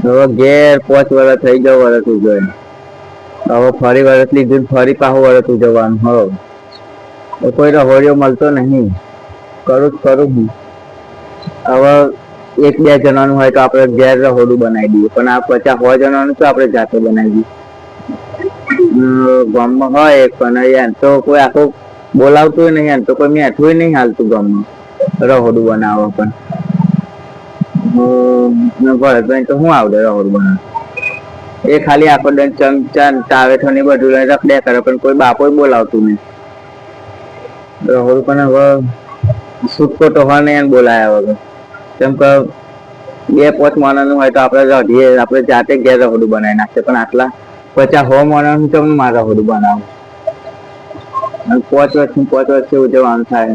હવે ઘેર 5 વર્ષ થઈ ગયો વર્ષ ઉજવાય. હવે ફરી વર્ષ લીધું ફરી પાછું વર્ષ ઉજવવાનું હવે કોઈ રહોડિયો મળતો નહીં. કરું હું હવે 1-2 જણાનું હોય તો આપણે ઘેર રહોડું બનાવી દઈએ, પણ આ 50-100 જણાનું તો આપણે જાતે બનાવી દઈએ. ગામમાં હોય પણ યાર તો કોઈ આખું બોલાવતું નહીં, યાર તો કોઈ મેઠું નહીં હાલતું ગામમાં રહોડું બનાવો. પણ ભરતભાઈ તો શું આવડે રહોડું બનાવે? એ ખાલી આખો દન ચમચા ટાવેઠો ને બધું લઈને રખડ્યા કરે, પણ કોઈ બાપો બોલાવતું નહીં રહોડું. પણ હવે છૂટકો તો હોય ને એને બોલાયા વગર, કેમ કે 2-5 માણસનું હોય તો આપણે રહીએ, આપણે જાતે ઘેર રહોડું બનાવી નાખીએ. પણ આટલા 50-100 માણસનું તમને મારે રહોડું બનાવું, 5 વર્ષથી ઉજવવાનું થાય.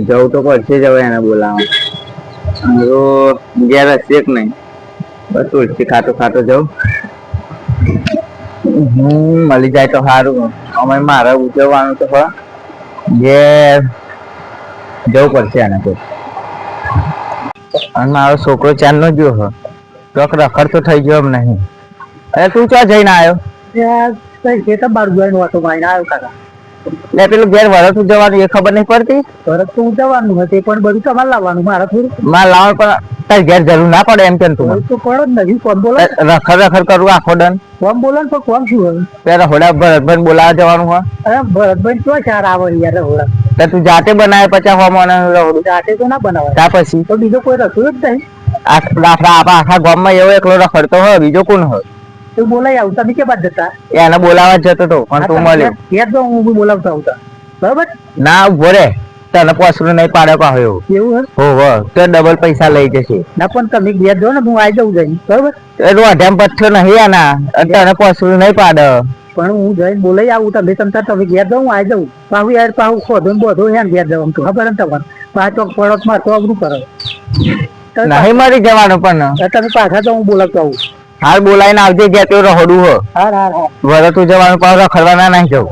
જવું તો પડશે જ હવે એને બોલાવવા. ઘેર હશે કે નહીં, બસ તુલસી ખાતો જવું. મળી જાય તો સારું. અમે મારે ઉજવવાનું તો ઘેર જવું પડશે એને તો. અને મારો છોકરો ચાંદનો જો રખડતો થઈ ગયો એમ નહીં. અરે તું ક્યાં જઈને આવ્યો? લે પેલું ઘેર વરસ ઉજવવાનું એ ખબર નહીં પડતી? વરસ તો ઉજવવાનું હતું પણ બધું તમારે લાવવાનું, મારે થોડું મારે લાવવાનું. પણ તારી ઘેર જરૂર ના પડે એમ કેમ? તું તો પડો જ નથી. કોણ બોલો? રખડ કરું આખો દન. કોણ બોલો ને? પણ કોણ શું હવે? પેલા હોડા ભરતભાઈ બોલાવા જવાનું હોય. અરે ભરતભાઈ ક્યાં ચાર આવે યાર રહોડા? તું જાતે બનાવે 50-100 માણસનું રહોડું? જાતે તો ના બનાવાય. ત્યાર પછી તો બીજો કોઈ રસોઈ જ નહીં. આખા ગામમાં એવો એકલો રખડતો હોય, બીજો કોણ હોય? તું બોલાઈ આવું. તમે કે બાદ જતા? એને બોલાવા જતો હતો પણ તું મળ્યો. ઘેર તો હું બોલાવતા આવતા બરાબર ના ઉભો રે, તને પોસરું નહીં પાડે પાહો એવું. એવું હો તો ડબલ પૈસા લઈ જશે. ના પણ તમે ઘેર જો ને હું આવી જવું જઈને બરાબર. એટલું અઢામ પથ્થર નહીં આના, તને પોસરું નહીં પાડે. પણ હું જઈને બોલાઈ આવું. તમે તમે ઘેર જાઉં, હું આવી જાઉં. પાછું યાર પાછું ખોધો ને બધો યાર ઘેર જવાનું તો ખબર ને તમારે. 5 ચોક પડોશ માં તો અઘરું કરો નહીં મરી જવાનું. પણ તમે પાછા તો હું બોલાવતો આવું. હાલ બોલાવીને આવજે જ્યાં તેવું રહોડું હો. વરસ ઉજવવાનું પણ રખડવાના નહીં જવું.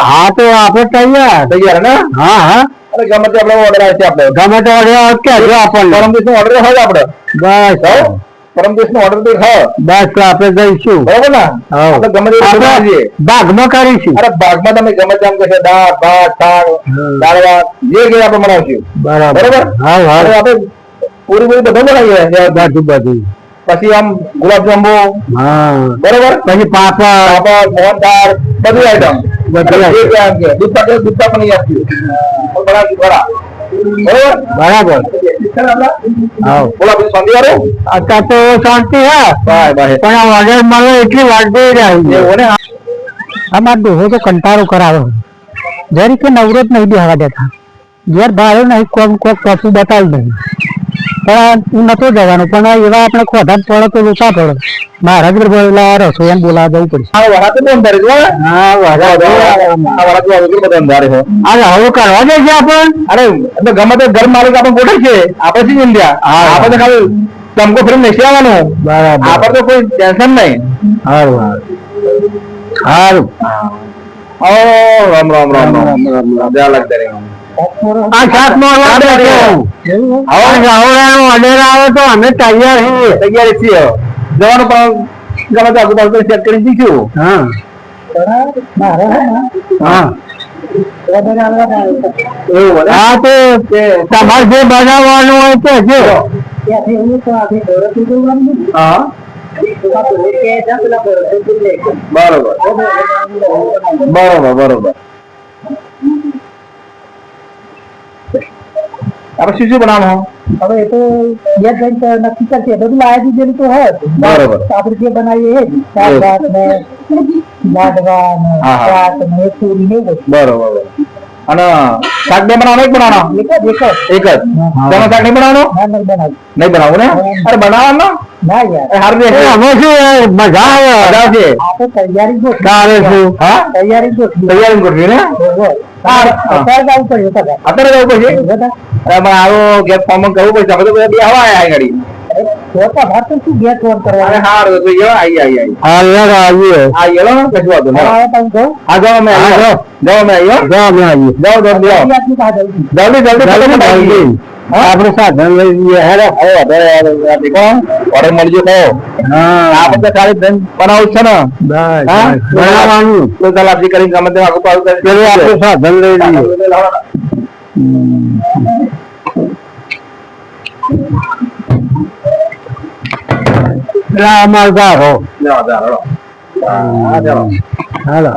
હા તો આપડે તૈયાર ને? હા ગમે તે આપડે ઓર્ડર આવે છે. આપડે ગમે તે ઓર્ડર આપણને પરમ દિવસ નો ઓર્ડર હોય આપડે. બસ પરમ દિવસ નો ઓર્ડર તો બસ આપણે જઈશું બરોબર ને? આપણે ગમે તે ભાગમાં કરીશું. અરે ભાગમાં તમે ગમે તેમ કહેશો, દાળ ભાત શાક દાળ ભાત જે કે આપણે બનાવશું. બરોબર. આપણે પૂરી બધું બનાવીએ બધું. પછી આમ ગુલાબજાંબુ, બરોબર, પછી પાપડ મોહનથાળ બધી આઈટમ દૂધ પાક પણ આપ્યું બરાબર. અત્યારે તો શાંતિ હે પણ ઓર્ડર મળે એટલી વાત જોઈ રહ્યા. અમારે દોહો તો કંટાળો કરાવે જરી કે નવરોજ નહીં બેહવા દેતા. ઘેર ભાડે નહીં કોમ કોક કશું બતાવ્યું નહીં. પણ હું નતો જવાનો, પણ એવા આપણે ખોધા પડે તો રોકા પડે. મારા ઘર બોલા રસોઈયાને બોલાવા જવું પડશે. હવે કરવા દે છે આપણ. અરે ગમે તે ઘર માલિક આપણે ગોઠે છે. આપણે શું ઇન્ડિયા, આપણે તો ખાલી તમકો ફરી નહીં આવવાનું. બરાબર. આપણે તો કોઈ ટેન્શન નહીં. સારું સારું. રામ રામ રામ રામ રામ લાગતા આ સાત નો ઓર્ડર આવે તો અમે તૈયાર છીએ જવાનું. પણ ગમે તે આગળ ચેક કરી દીધું. હા તો તમારે જે બનાવવાનું હોય તે છે. બરોબર. આપણે શું બનાવવાનું? હવે એ તો નક્કી કરશે. બધું લાવી દીધેલું તો હોય. બરોબર. આપણે જે બનાવીએ શાક ભાત ને લાડવા ને શાક ને પૂરી ને બરોબર. અને શાક બે બનાવવાનો એક બનાવવાનો એક જ તેનો શાક નહીં બનાવવાનો નહીં બનાવવું ને અરે બનાવવાનો સારું રહેશે અમે શું મજા આવે તૈયારી હા તૈયારી ગોઠવી ને અત્યારે જવું પડશે અરે મને આવો ગેસ ફોર્મ કરવું પડશે અમે તો બધા બે હવા આવ્યા ગાડી અરે હારું તો આવીએ કશું વાંધો નહીં હા જાઓ અમે જલ્દી આપડે સાધન લઈ જઈએ ઓર્ડર મળજો કયો આ બધા ખાલી ધન બનાવું છે ને બનાવવાનું તો ચાલ આપી કરીને ગમે તે આગળ પાછું કરી આપડે સાધન લઈ જઈએ અમારે ગારો હાલો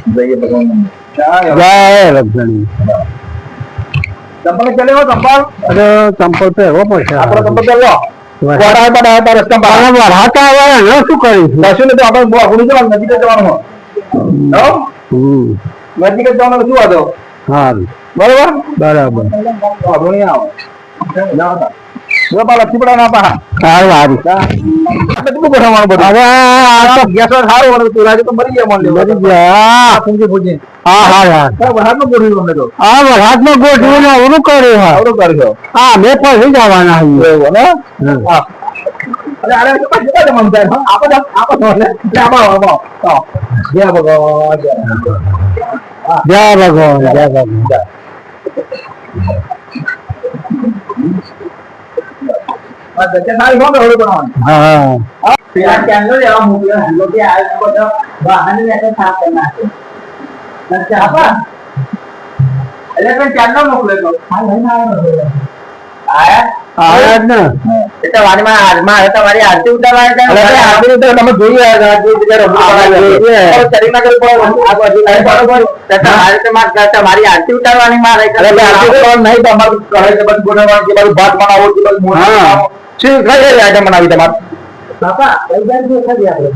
જઈએ ભગવાન જય લક્ષણી ચંપલ ચાલે ચંપલ અરે ચંપલ પહેરવો પડશે આપડે ચંપલ ચાલો રસ્તા વરસાદ આવે ને શું કરીશું કશું નહીં તો આપણે બહુ આગળ જવાનું નજીક જ જવાનું નજીક જ જવાનું શું વાંધો સારું બરોબર બરાબર વાંધો નહીં આવો જો પા લક્ષી પડા ના પા સારું સારું કેટલું ગોઠવવાનું બધું હવે આ તો ગેસ સારું વળે તું રાજુ તો મરી ગયા મને મરી ગયા પૂંજી પૂંજી હા હા હા વરસાદમાં ગોઠવ્યું અમને તો આ વરસાદમાં ગોઠવીને અવરું કર્યું હા આવડું કરશો હા મેં પછી જવાના છીએ એવું ને હા અરે અરે કેટલા જમવાનું થાય આપણે જય ભગવાન જય ભગવાન જય ભગવાન હા પેલા ચેનલ લેવા મોકલ્યો હેલો કે આ બધો વાહન લેકે સાફ કરી નાખે નચા આપા એટલે પણ ચેનલ મોકલ્યો તો હા લઈને આવ્યો આયા જ ને એટલે વાડીમાં હાલમાં હવે તમારી આરતી ઉતારવાની છે અરે આરતી તો તમે જોઈ રહ્યા છો જે જગ્યાએ રમવા શરીરમાં કઈ બરોબર તમારી આરતી ઉતારવાની મારે અરે આરતી તો નહીં તો અમારું કહે છે બધું બનાવવાનું કે બધું ભાત બનાવો કે બધું મોઢું બનાવો શું કઈ આઈટમ બનાવી તમારે બાપા કઈ જાય છે ખરી આપણે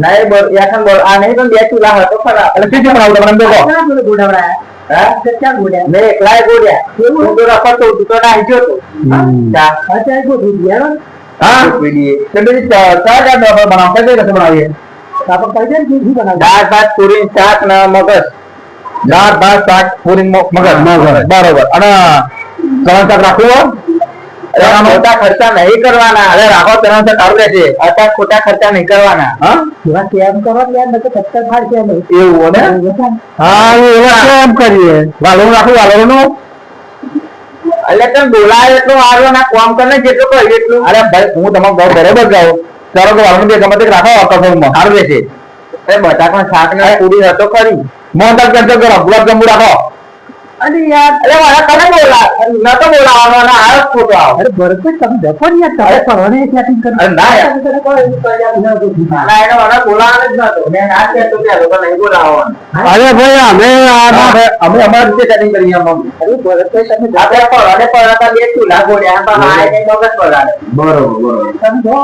નહીં બોલ યાકન બોલ આ નહીં તો બે ચૂલા હતો ખરા એટલે શું શું બનાવું તમને કહો ગુડાવડા હા ક્યાં ગુડ્યા મેં એકલા ગુડ્યા હું તો રખડતો તું તો નાઈ ગયો તો અત્યારે ગોઠવી દીધા હા પીડીએ તો બધી ચાર બનાવતા કઈ રીતે બનાવીએ બાપા કઈ જાય શું બનાવ દાળ ભાત પૂરી શાક ને મગજ દાળ ભાત શાક પૂરી મગજ બરોબર અને ચણા શાક રાખવું ખોટા ખર્ચા નહીં કરવાના અરે રાખો ચણા શાક સારું રહેશે અત્યારે ખોટા ખર્ચા નહીં કરવાના હા એવા કેમ કરવા યાર નતો ખર્ચા થાય છે નહીં એવું ને હા એવા કેમ કરીએ વાલોનું રાખું વાલોનું એટલે તમે બોલાય એટલું આવ્યો ના કામ કરે જેટલું કહ્યું એટલું અરે ભાઈ હું તમારું ઘર બરોબર જાઉં ચાલો કે વાલોનું બે ગમે તે રાખો કફોમાં સારું રહેશે અરે બટાકા શાક ને પૂરી હતો ખરી મોહનદાલ કેન્સલ કરો ગુલાબજાંબુ રાખો અરે યાર અરે મારા તને બોલા ન તો બોલાવાનો ના આ ખોટો આવ અરે ભરતભાઈ તમે ડફો ને યાર તારે પરવાને સેટિંગ કરી અરે ના યાર ના એને મારા બોલાવાનો જ નતો મેં ના કહેતો કે લોકો નહીં બોલાવવાનો અરે ભાઈ અમે અમે અમારી રીતે સેટિંગ કરીએ અરે ભરતભાઈ તમે આપણે પરવાને પરવાતા બે ચૂલા ગોળ્યા પણ આ એને મગજ પડાડે બરોબર તમે જો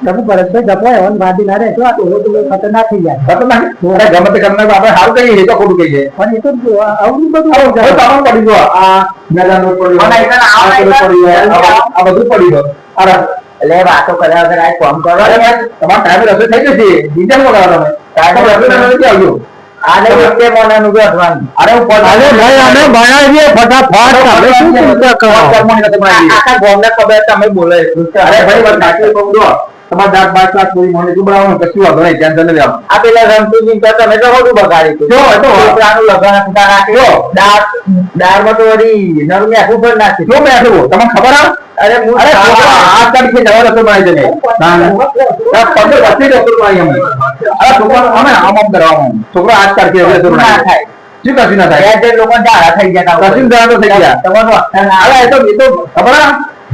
તમે ભરતભાઈ ડફો એવન વાદી ના રહેજો આ તો ખતરનાક થઈ જાય ખતરનાક અરે ગમે તે કરનાર આપણે સારું કહીએ એ તો ખોટું કહીએ પણ એ તો આવું બધું તમારું પડી ગયો આ મેદાનનું પડ્યું આ બધું પડી ગયું અરે એટલે વાતો કર્યા વગર આ કામ કરો તમારા ટાઈમે રસોઈ થઈ જશે બીજા બોલાવો તમે ટાઈમે રસોઈ નથી આવ્યું આને વખતે મોનાનું ગોઠવાનું અરે હું અરે ભાઈ અમે બનાવીએ ફટાફટ તમે શું ચિંતા કરો આખા ગામને ખબર તમે બોલે અરે ભાઈ વાત સાચી કહું છો તમારે દાળ ભાત શાક પૂરી મોની શું બનાવવાનું કશું વાંધો નહીં ટેન્શન નથી લેવાનું આ પેલા રમતુજી તો તમે તો ખોટું બગાડી જો તો છોકરાનું લગન નાખ્યો દાળમાં તો વળી નરમી આખું પર નાખી શું બેઠું તમને ખબર આવે અરે હું અરે છોકરા 8 તારીખે જવા રસ્તો બનાવી દે 15 25 રસ્તો બનાવી અમે અરે છોકરા અમે આમ કરવાનું છોકરા 8 તારીખે રસ્તો ના બનાવી થાય શું કશું ના થાય બે લોકો ઝાડા થઈ ગયા કશું ઝાડા તો થઈ ગયા તમારો અરે એ તો ખબર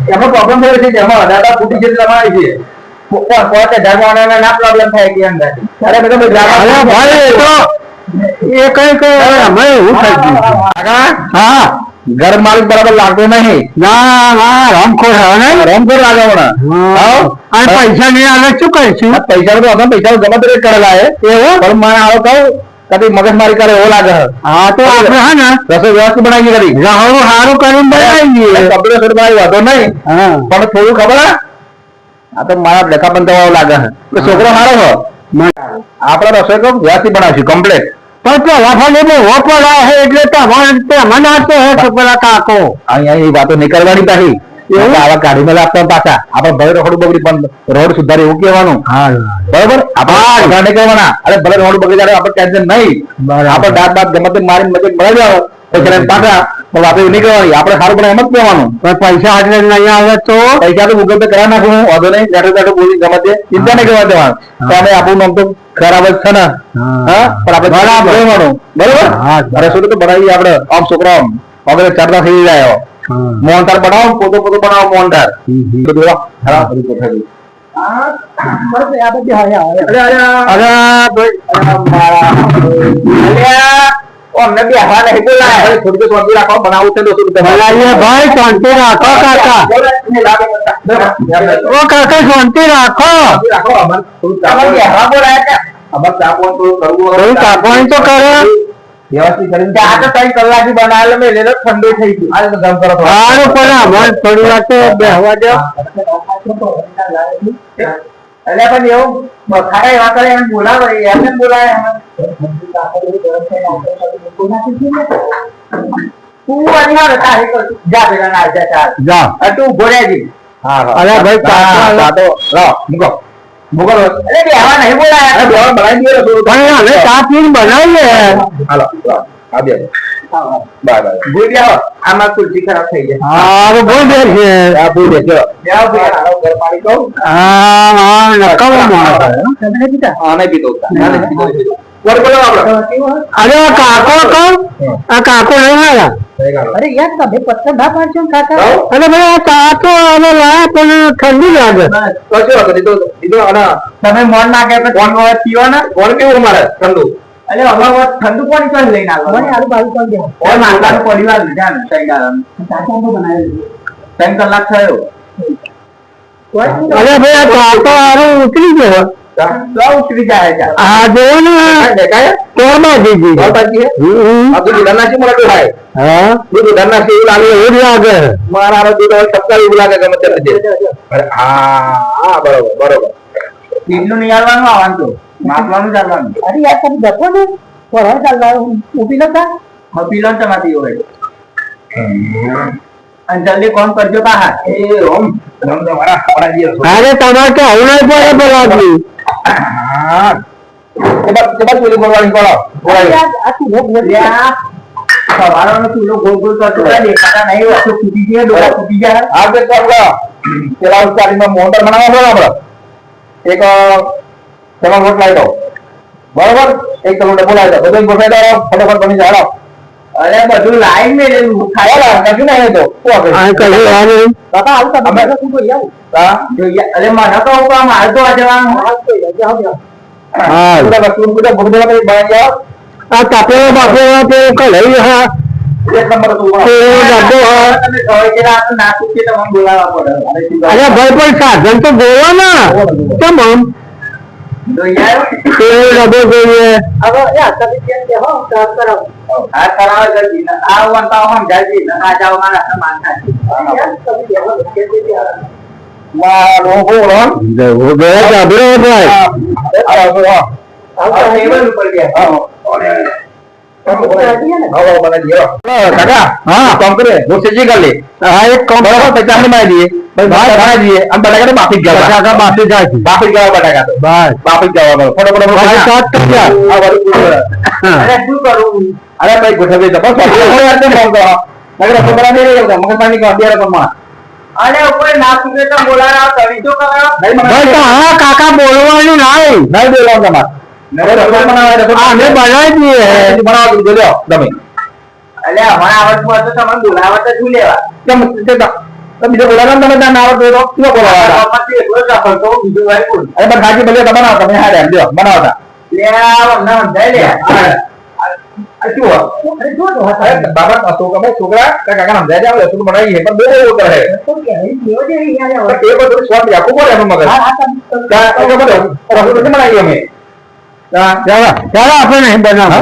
એનો પ્રોબ્લેમ થયો છે કે એમાં દાદા ફૂટી જેટલી અમારી છે પોતે ધર્મવાળાને ના પ્રોબ્લેમ થાય કે અંદર અરે બધા અરે ભાઈ એ તો એ કઈ અમે એવું થઈ ગયું હા ઘર માલિક બરાબર લાગતો નહીં ના ના રામખોર હવે ને રમખોર લાગે હમણાં અને પૈસા નહીં આવે શું કરીશું પૈસા તો પૈસા ગમે તે કરેલા હે એવું પણ મને આવો કહું કદી મગજમારી કરે એવો લાગે છે. હા તો આપણે હે ને રસોઈ વ્યવસ્થિત બનાવી કરી રહોડું સારું કરીને બનાવી દઈએ. કપડે સર બનાવી વાંધો નહીં, હા પણ થોડું ખબર હે? આ તો મારા ડખા બંધ થવા લાગે છે કે છોકરો મારો છે. આપણે રસોઈ તો વ્યવસ્થિત બનાવશું કમ્પ્લીટ. પણ પેલા ફાલે બહુ પડ્યા છે એટલે તેમાં નાખતો હે છોકરા કાકો. અહીંયા એ વાતો નહીં કરવાની પાછી. એવું આવા કાઢી મેલા આપતા પાછા આપણે ભલે રોડ બગડી પણ રોડ સુધારે એવું કહેવાનું. બરોબર આપણે નહીં કહેવાના અરે ભલે રોડ બગડી જાય આપણે ટેન્શન નહીં. આપણે દાંત બાદ ગમે તે મારી મદદ મળે જાવ પછી પાછા પણ આપણે એવું નહીં કહેવાની. આપણે સારું પણ એમ જ કહેવાનું. પણ પૈસા હાજર નહીં આવે તો પૈસા તો ગૂગલ પે કરાવી નાખું હું વાંધો નહીં. લેટર લેટર બોલી ગમે તે ચિંતા નહીં કરવા દેવાનું. તો અમે આપણું નામ તો ખરાબ જ છે ને. હા પણ આપણે બરાબર કહેવાનું. બરોબર રસોઈ તો બનાવીએ આપણે આમ છોકરા આમ વગેરે ચડતા થઈ જાય. મોહનથાળ બનાવો પોતો બનાવો મોહનથાળ. ભાઈ શાંતિ રાખો કાકા. ઓ કાકા શાંતિ રાખો. કાપવાની તો કરે વ્યવસ્થિત કરીને આ તો 3 કલાકથી બનાવેલો મેં લેલો ઠંડુ થઈ ગયું. આ તો ગરમ કરો સારું પણ અમારે થોડી વાર તો બેહવા દો. એટલે પણ એવું બખાડા એવા કરે એમ બોલાવે એમને બોલાવે તું અનિવાર હતા જા પેલા ના જા તું ભોર્યાજી. હા અરે ભાઈ તો મૂકો મૂકો એટલે બેહવા નહીં બોલાય બેહવા બનાવી દે પણ હવે ચા પીને બનાવીએ. હાલો આ બે બાય બાય ભૂલ જાઓ આમાં ખુરશી ખરાબ થઈ જાય. હા બહુ દેર છે. આ ભૂલ છે જાઓ ભાઈ હાલો ઘર પાણી કહું. હા નકામો નહીં પીતો બોલો આપણે. અરે કાકો કહું આ કાકો નહીં આવ્યા. અરે યાર તમે પથ્થર ના પાડજો કાકા. અરે ભાઈ આ કાકો હવે લાયા પણ ઠંડી લાગે. તમે મોન નાખે તો કોણ પીવો ને કોણ કેવું મારે ઠંડુ. અરે અમારે ઠંડુ પાણી પણ લઈને આવો મને આલુ બાજુ કરી દે. ઓય માંગાનો પરિવાર લીધા ને તઈ ગામ કાકો તો બનાવેલું 3 કલાક થયો. અરે ભાઈ આ કાકો આરો ઉતરી ગયો. તો ઉતરી જાય છે આ જો ને દેખાય કોરબા દીદી બાપાજી આ દૂધ દનાસી મને ખાય. હા દૂધ દનાસી એવું લાગે એવું લાગે મારા દૂધ સપ્તાહ એવું લાગે ગમે તે. અરે હા બરોબર બરોબર પીલું નહીં આવવાનું આવવાનું માપવાનું ચાલવાનું. અરે યાર તમે જતો ને ફરવા ચાલવાનું ઉભી નતા પી લો તમારી હોય અને જલ્દી કોમ કરજો બહાર. એ ઓમ તમારા ખવડા દે. અરે તમારે તો આવું નહીં પડે બોલાવી. હા એ બસ પેલી બોલવાની બોલો યાર આ તું લોક બોલ્યા સવારનો તું લોક ગોળ ગોળ કરતો દેખાતા નહીં હોય તો ફૂટી જાય ડોળા ફૂટી જાય. આ કે તો પેલા ઉતારીમાં મોટર બનાવવા બોલો આપણે એક તેમાં લોટ લાવી દો બરોબર. 1 કિલો બોલાવી દો બધું ગોઠવાઈ દો ફટાફટ બની જાય. અરે બધું લાઈન મે ખાયા કશું નહીં તો બાપા આવું તો તમે શું કરી આવું હા જોઈએ. અરે મને તો મારે તો આ જવાનું હા બધા વસ્તુ બધા ભોગવા કરી બની જાવ. આ તાપે બાપે તે કઈ હા એક નંબર તો ડબ્બો હા તમે કહો કે આ ના કુકે તમને બોલાવવા પડે. અરે ભાઈ પણ સાધન તો બોલો ને કેમ આમ ડબ્બો જોઈએ. હવે એ આતા કેમ કે હો કામ કરો આ કરાવે જલ્દી ના આ વંતા હમ જલ્દી ના આ જાવ મારા માનતા યાર તમે કેવો કે દે માં રોગો રો वो गया जाबरो भाई આ ટેબલ ઉપર ગયા हाँ काम करे दूसरे जी कर ले. हाँ एक काम बराबर पहचान में दिए भाई बना दिए हम बटाका तो वापिस जाओ बटाका वापिस जाओ बटाका तो बस वापिस जाओ करो फटाफट भाई साथ कर दिया अरे तू करूं अरे भाई गुठा दे बस हो यार तुम फोन करो मगर तो बड़ा नहीं रहेगा मगर पानी का दिया तो मार अरे ऊपर ना सुने तो बोला रहा तभी तो कर भाई तो हाँ काका बोलवानी नहीं बोला तुम्हारा અમે બનાવી દઈએ બનાવો તો લ્યો તમે એટલે અમારા આવડતું હોય તો તમને બોલાવા તો શું લેવા કેમ તો બીજો બોલાવા તમે ના આવડતું તો શું બોલાવા પછી એટલો જ આપો તો બીજું ભાઈ કોણ અરે બસ ખાજી ભલે તમે બનાવો તમે હારે લ્યો બનાવતા લે આવ ના જાય લે આ શું અરે જો તો અરે બાબા તો કે ભાઈ છોકરા કાકા સમજાય જાવ તો બનાવી હે પણ બહુ એવું કરે તો કે જીવો જે અહીંયા આવે એ બધું સ્વાદ આપો બોલે એનો મગજ હા હા તમે બનાવી અમે ચાલો ચાલો આપણે નહીં બનાવો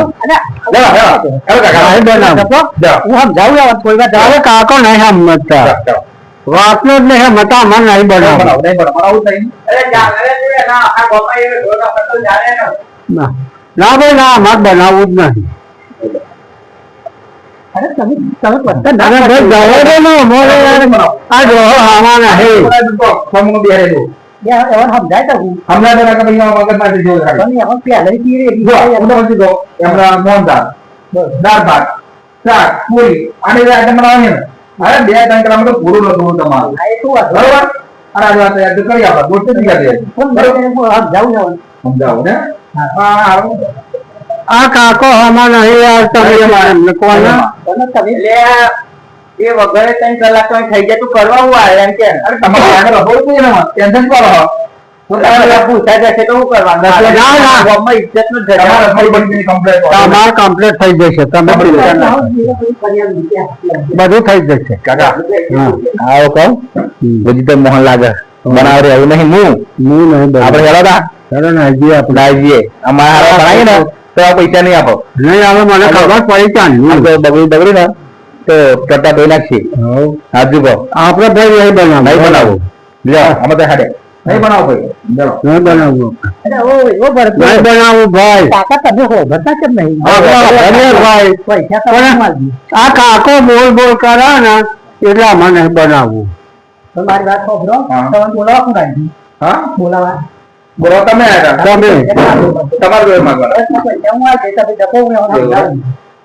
કાકો નહીં સમજતા વાતનો જ નહીં સમજતા અમારે નહીં બનાવો ના ભાઈ ના અમારે બનાવવું જ નહીં આ જો આમાં નહીં દાળ ભાત શાક પૂરી અને આઈટમ બનાવવાની અરે 2-3 કલાક તો પૂરું નતું તમારું બરોબર અને આ વાત યાદ કરી આપણે ગોઠવી સમજાવું ને આ કાકો આમાં નહીં યાર તમે કોના એ વગરે 3 કલાક થઈ જાય તું કરવા હું આવે એમ કે અરે તમારે આગળ રહોડ કોઈ ના ટેન્શન કરો પૂછાય જશે તો શું કરવાનું ઇજ્જત નું તમારે કમ્પ્લીટ થઈ જશે તમે બધું થઈ જશે કાકા આવો કહું બધી તો મોહન લાગે બનાવ રે એવું નહીં હું નહીં આપણે હેલો તા ચાલો ને હજી આપણે લાવીએ અમારે બનાવીએ ને તો પૈસા નહીં આપો નહીં આવે મને ખબર પડી ચાલ બગડી ને તો કરતા દઈ નાખશે હાજુ કહો આપણે ભાઈ નહીં બનાવું લો અમે તો હાડે નહીં બનાવો ભાઈ નહીં બનાવવું નહીં બનાવવું ભાઈ આ કાકો બોલ બોલ કરે ને એટલે આમાં નહીં બનાવવું મારી વાત ખબર તમે બોલાવા કોણ આવી હા બોલાવા બોલો તમે તમે તમારે જોડે માંગવાના હું આ જતા ડબ્બો બરોબર હા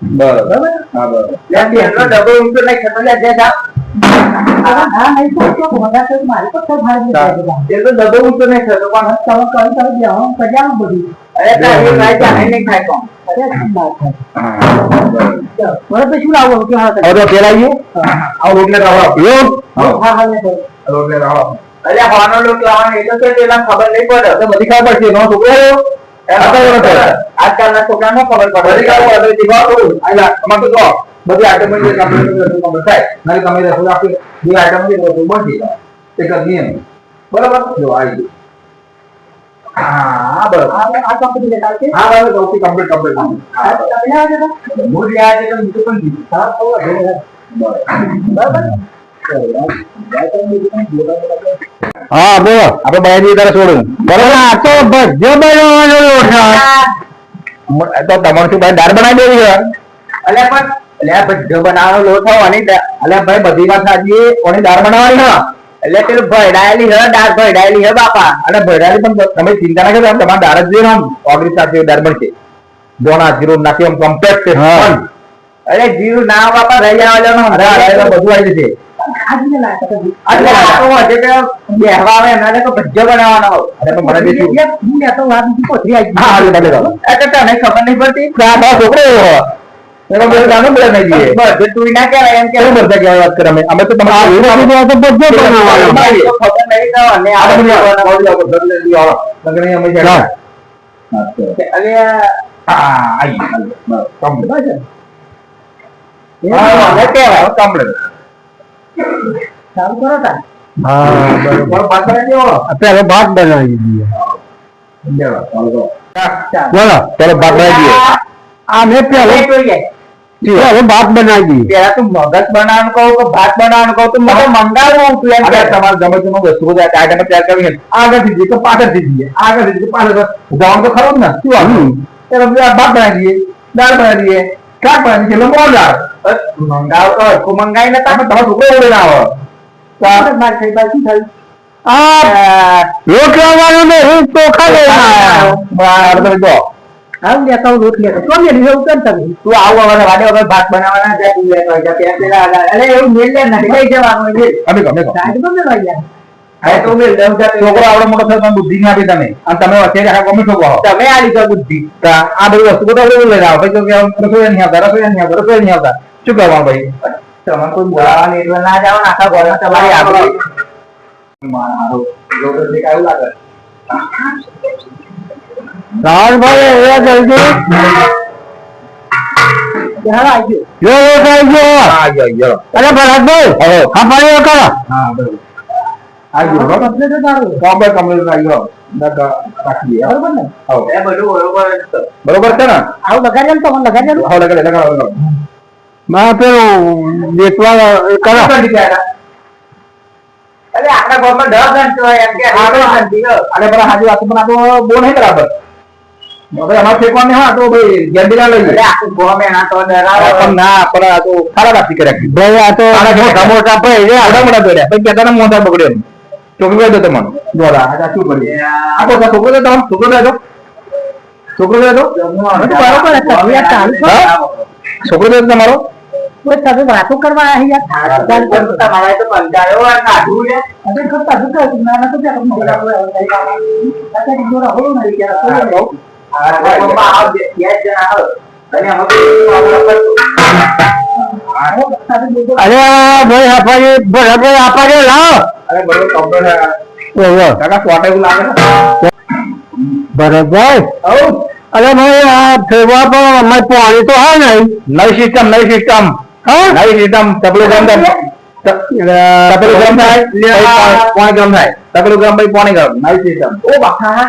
બરોબર એનો ડબ્બો ઊંચો નહીં થતો લે જે જા હા નહીં તો મોડા તો મારી તો કોઈ ભાર નહીં એ તો ડબ્બો ઊંચો નહીં થતો પણ તમે કરી જાઓ પજામ બધું અરે તો એ ભાઈ જાણે નહીં થાય કોણ અરે શું વાત છે મને તો શું લાવો કે હા હવે પેલા આવીએ આવો રોટલે રાવો હા હા રોટલે રાવો અરે હાનો લોક લાવવાનો એ તો પેલા ખબર નહીં પડે તો બધી ખબર પડશે નો છોકરો આજકાલના છોકરાને ખબર પડે બધી ખબર પડે દીવા કરું આલા અમાર તો જો બધી આઈટમ ની કમ્પ્લીટ થાય નાલે તમે રસોઈ આપી બે આઈટમ ની રસોઈ બની જાય એક જ નિયમ બરાબર જો આવી હા બરાબર આ કંપની લેતા છે હા બરાબર ઓકે કમ્પ્લીટ તમે આવે તો મોડી આજે તો બીજું પણ દીધું હા બરાબર હા બોલો આપણે બાયજી તારે છોડું બરાબર આ તો ભજ્જો બનાવવાનો લોટ તો તમારે શું ભાઈ દાળ બનાવી દેવી છે અલે પણ અલે ભજ્જો બનાવવાનો લોટ હોવાની અલે ભાઈ બધી વાત સાચી ઓની દાળ બનાવવાની ને એટલે પેલું ભયડાયેલી હે દાળ ભયડાયેલી હે બાપા અને ભયડાની પણ તમે ચિંતા ના કરો તમારે દાળ જ જોઈએ આમ ઓગળી સાથે દાળ બનશે દોણા જીરું નાખી આમ કમ્પ્લીટ છે અરે જીરું ના બાપા રહી જવાનો અરે બધું આવી જશે બેહવા આવે એમને તો ભજ્જો બનાવવાનો અરે પણ મને દેશું હું તો વાત પોતરી આવી હા હાલ ભલે ચાલો એટલે તને ખબર નહીં પડતી છોકરો એનો બે ગાનો બોલે નહીં દીએ બધું તું ના કહેવાય એમ કે કેવું બધા કહેવાય વાત કરે અમે તો તમારે તો ભજ્જો બનાવવાનો ખબર નહીં તો અને આ બધું આવો લગન અમે જાય અરે હા આઈ કમ્પ્લીટ હા કહેવાય કમ્પ્લીટ ચાલુ કરો તા હા બરોબર અત્યારે ભાત બનાવી દઈએ બોલો ચલો ભાત બનાવી દઈએ આ મેં પેલો ભાત બનાવી દઈએ પેલા તું મગજ બનાવવાનું કહું કે ભાત બનાવવાનું કહું તો મને મંગાવું તું એમ કે તમારે ગમે તેનો વસ્તુ આઈટમ તૈયાર કરવી છે આગળથી જઈએ તો પાછળથી જઈએ આગળથી જઈએ પાછળ જવાનું તો ખરું જ ને શું આનું એટલે ભાત બનાવી દઈએ દાળ બનાવી દઈએ શાક બનાવી દઈએ મોર દાળ મંગાવ તો હરખું મંગાઈ ને તમે તમારો છોકરો ઓળે ના આવે મારે કઈ બાજુ થયું આ લોટ લાવવાનો ને હું ચોખા લઈને આવ્યો આમ લેતા હું રોટ લેતો તો મેં એવું કર તમે તું આવું હવે વાડે હવે ભાત બનાવવાના છે તું લેતો હોય ત્યાં પેલા અરે એવું મેલ લે નથી લઈ જવાનું અમે ગમે સાઈડ પર મેળવા ગયા હા તો મેલ દઉં છોકરો આવડો મોટો થયો તમે બુદ્ધિ નહીં આપી તમે અને તમે અત્યારે આખા ગમે છો તમે આ લીધો બુદ્ધિ આ બધી વસ્તુ તો લઈને આવો ભાઈ તો કે રસોઈ નહીં આવતા રસોઈ નહીં આવતા રસોઈ નહીં આવતા શું કરવાનું ભાઈ તમે કોઈ બોલાવાની એટલે ના જાવ ને આખા ઘરમાં તમારી આપણી કેવું લાગે રાહુલભાઈ એ જલ્દી આવી જો લોટ આવી ગયો અરે ભરતભાઈ હા પાણી કરો હા બરોબર આવી ગયો કમ્પ્લીટ આવી ગયો રાખી દઈએ બરોબર ને એ બધું બરોબર જ છે. બરોબર છે ને આવું લગાડી તો મને લગાડી હા લગાડો માં પેલું દેખવા કરો અરે આપણા ગામમાં 10 જણ છે એમ કે અને પેલા હાજી વાત પણ આ તો બહુ નહીં બરાબર હવે અમારે ફેંકવાની હા તો ભાઈ ગેંડીલા લઈ એટલે આખું ગામ એના તો ડરાવે. પણ ના પણ આ તો સારા રાખી કર્યા ભાઈ આ તો મોટા મોટા ભાઈ આવડા મોટા દોડ્યા પછી કેતા મોટા બગડ્યો છોકરો દો તમને દોડા આ શું કરીએ આ તો છોકરો દો તમે છોકરો દો છોકરો દો બરોબર તબિયત ચાલુ છે છોકરો દો તમારો કોઈ તમે વાતો કરવા આવી યાર તમારે તો કંટાળ્યો હોય કાઢવું છે. અરે કરતા દુખા ના તો ત્યાં મોટા અત્યારે જોરા હોળો ના વિચાર આ ગામમાં આવ 10 જણ આવે અને અમે અરે ભાઈ આપાજી બરાબર આપાજે લાવ અરે બરોબર કમ્પ્યુટર ઓહો કાકા સ્વાટ એવું લાગે બરાબર અરે ભાઈ આ ફેરવા પણ અમારે પાણી તો હા નહીં નવી સિસ્ટમ હા નવી સિસ્ટમ તપલું ગરમ થાય તપલું ગરમ થાય પાણી ગરમ થાય તપલું ગરમ પછી પાણી ગરમ નવી સિસ્ટમ ઓ બાપા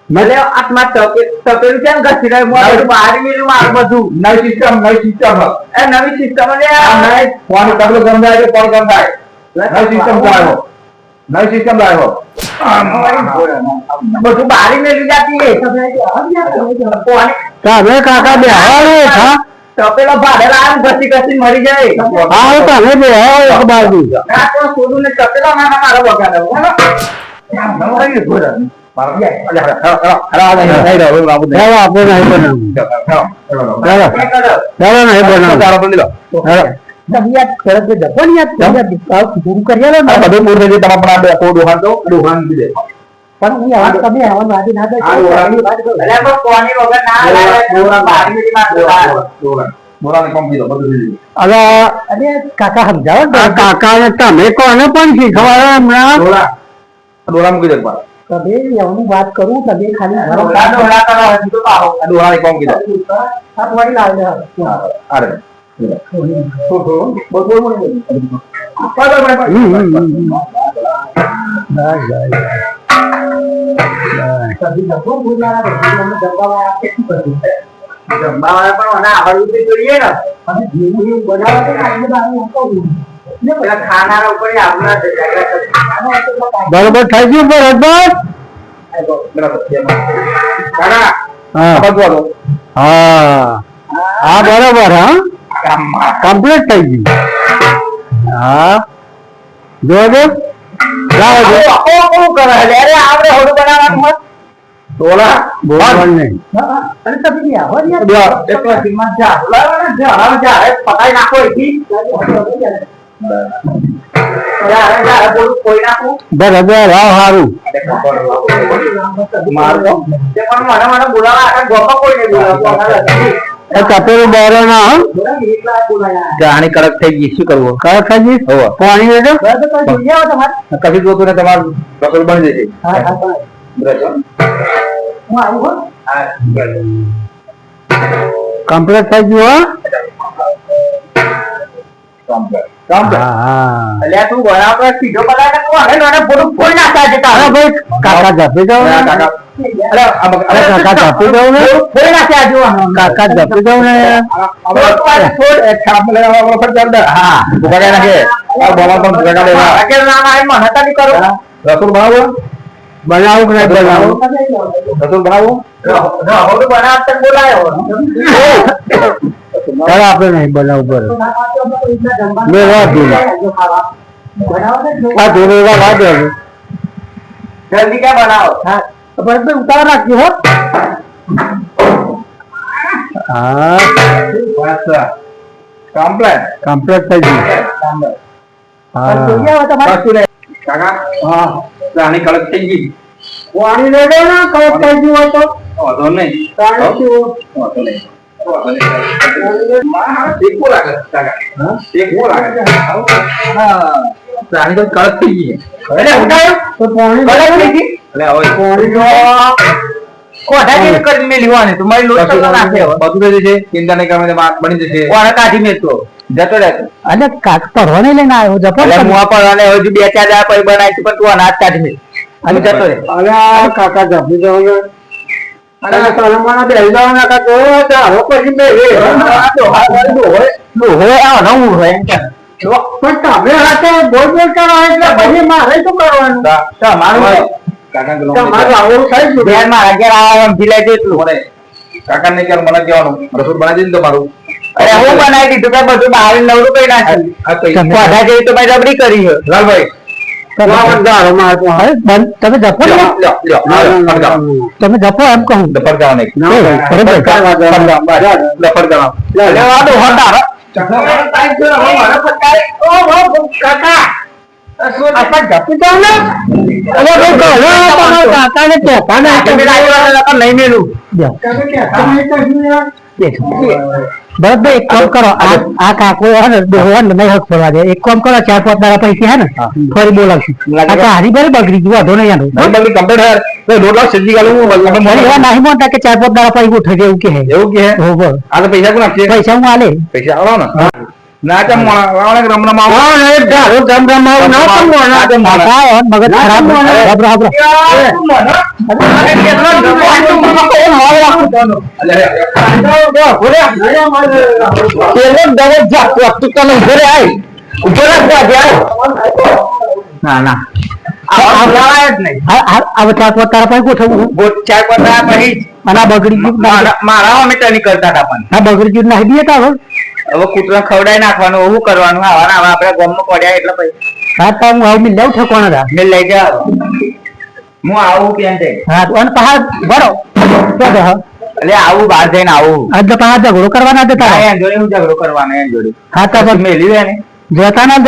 મને આત્મા તપેલું કેમ ઘસી રહ્યો મોઢું બહાર મેલું મારું બધું નવી સિસ્ટમ એ નવી સિસ્ટમ પાણી તપલું ગરમ થાય એટલે પાણી ગરમ થાય નવી સિસ્ટમ લાવ્યો નવી સિસ્ટમ લાવ્યો બધું બહાર મેલું જાતી તમે કાકા બે હા તપેલો ભાડે લાવે ઘસી ઘસી મરી જાય હા તમે બે એક બાજુ આ તો સોનું ને તપેલો મારો બગાડો આપણે નહીં બનાવવું તબિયત ખરાબ છે જપન યાદ પૂરું કરી લો ને બધું પૂરું થઈ ગયું તમે પણ ડોહાન દીધે પણ હું આવા તમે આવા વાદી ના દે કોની વગર ના બહાર મેલી બોલાને કોમ કીધો બધું થઈ ગયું અરે અરે કાકા સમજાવો કાકા ને તમે કોને પણ શીખવાડો હમણાં ડોલા મૂકી દે પાછો તમે એવનું વાત કરું તમે ખાલી ડોલાને કોમ કીધો હાથ વાળી લાવે અરે જમવાવાળા પણ મને આવડવું તો જોઈએ ને પેલા ખાનારા ઉપર બરોબર થઈ ગયું બરોબર હા બરોબર હા કમ્પ્લીટ થઈ ગયું હા જોજો કરે અરે આપણે હોડું બનાવવાનું મત ડોલા બોલવાનું નહીં અને તમે પતાઈ નાખો એથી કોઈ નાખું બરાબર હા સારું મારતો પણ મને બોલાવા આખા ગોપા કોઈ નહીં બોલાવતો કપેલું બહાર ના જાણી કડક થઈ ગઈ શું કરવું કયો ખાજી પાણી લેજો કભી જોતું ને તમારું રસોઈ બની જશે કમ્પ્લીટ થઈ ગયું એટલે તું બરાબર સીધો પલાટ ફોન નાખતા જતા ભાઈ કાકા જપી જાવ ને કાકા જપી જાવ ને ફોન નાખ્યા જો કાકા જપી જાવ ને રસોઈ બનાવો બનાવું કે નહીં બનાવું રસોઈ બનાવો બનાવતા બોલાયો ચાલો આપણે નહીં બનાવવું પડે મેં વાત આ ધોરણ વાત જલ્દી ક્યાં બનાવો બરાબર ઉતાર રાખજો હો હા કમ્પ્લીટ થઈ ગયું કાકા હા રાણી કડક થઈ ગઈ પાણી લઈ લો ને કડક થઈ ગયું હોય તો વાંધો નહીં વાંધો નહીં રાણી તો કડક થઈ ગઈ તો પાણી થઈ ગઈ કોઠા કરી મેલી હોય તો મારી લોટ નાખે બધું થઈ જશે ચિંતા નહીં કરવાની બની જશે કોને કાઢી મેલતો જતો રહેતો અને કાક પરવાને લઈને આવ્યો જપો એટલે મુઆ પર અને હજુ 2-4 દાડા પછી બનાવી પણ તું અનાજ કાઢી મેલ અને જતો રે અરે આ કાકા જપી જવાનું અને સલમાના બે હજારના કાકો તારો પછી બે રે આ તો હોય આ નવું હોય એમ કે પણ તમે હાથે બોલ બોલ કરો એટલે પછી મારે શું કરવાનું તમારું કાકા તમારું આવું થાય છે બેન માં અગિયાર આ એમ ભીલાઈ દે એટલું મને કાકા ને ક્યારે મને કહેવાનું રસોડ બનાવી દીધું તમારું અરે હું બનાવી દીધું કે બધું બહાર નવરું કઈ નાખ્યું આ તો આધા જેવી તો મેં જબરી કરી છે લાલભાઈ તમે જપો ને તમે જપો એમ કહું ડફર જવા નહીં ડફર જવા નહીં મેલું ભરતભાઈ એક કામ કરો આ કાકો હે ને નહીં હક ફરવા દે એક કામ કરો 4-5 દાડા પૈસા હે ને ફરી બોલાવશું કાકા હારી ભલે બગડી ગયું વાંધો નહીં બગડી કમ્પ્લીટ હે રોડ સજી ગાલું એવા નહીં મોટા કે 4-5 દાડા પૈસા ઉઠે એવું કે હે આ તો પૈસા કોણ આપશે પૈસા હું આલે પૈસા આવો ને ના ચમ વાળા રમણા મગજ ખરાબ ના ના હવે 4-5 તારા પાસે ગોઠવવું 4-5 દાડા પછી અને આ બગડી ગયું મારા અમે ટની કરતા હતા પણ આ બગડી ગયું નાખી દઈએ તા હવે કૂતરા ખવડાવી નાખવાનું એવું કરવાનું આવા આપડે ગામમાં પડ્યા એટલે પછી હા તો હું આવું મિલ લઉં ઠેકોણ હતા મેં લઈ જા હું આવું કેમ છે હા અને પહાડ ભરો એટલે આવું બહાર જઈને આવું આજે પહાડ ઝઘડો કરવાના હતા તારે એમ જોડે હું ઝઘડો કરવાનો એમ જોડે હા તો મેલ્યું એને જતા ના